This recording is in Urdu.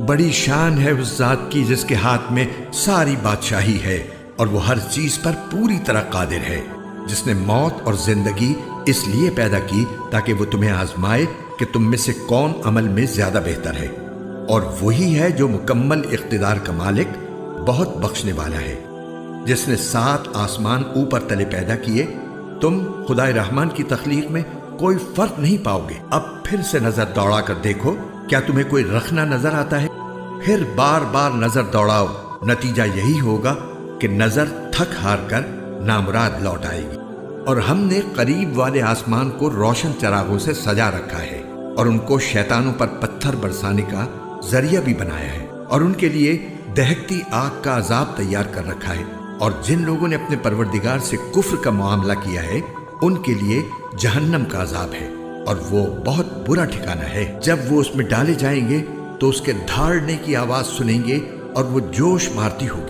بڑی شان ہے اس ذات کی جس کے ہاتھ میں ساری بادشاہی ہے اور وہ ہر چیز پر پوری طرح قادر ہے، جس نے موت اور زندگی اس لیے پیدا کی تاکہ وہ تمہیں آزمائے کہ تم میں سے کون عمل میں زیادہ بہتر ہے، اور وہی ہے جو مکمل اقتدار کا مالک، بہت بخشنے والا ہے، جس نے 7 آسمان اوپر تلے پیدا کیے۔ تم خدائے رحمان کی تخلیق میں کوئی فرق نہیں پاؤ گے۔ اب پھر سے نظر دوڑا کر دیکھو، کیا تمہیں کوئی رخنہ نظر آتا ہے؟ پھر بار بار نظر دوڑاؤ، نتیجہ یہی ہوگا کہ نظر تھک ہار کر نامراد لوٹ آئے گی۔ اور ہم نے قریب والے آسمان کو روشن چراغوں سے سجا رکھا ہے اور ان کو شیطانوں پر پتھر برسانے کا ذریعہ بھی بنایا ہے، اور ان کے لیے دہکتی آگ کا عذاب تیار کر رکھا ہے۔ اور جن لوگوں نے اپنے پروردگار سے کفر کا معاملہ کیا ہے ان کے لیے جہنم کا عذاب ہے، اور وہ بہت برا ٹھکانہ ہے۔ جب وہ اس میں ڈالے جائیں گے تو اس کے دھاڑنے کی آواز سنیں گے اور وہ جوش مارتی ہوگی۔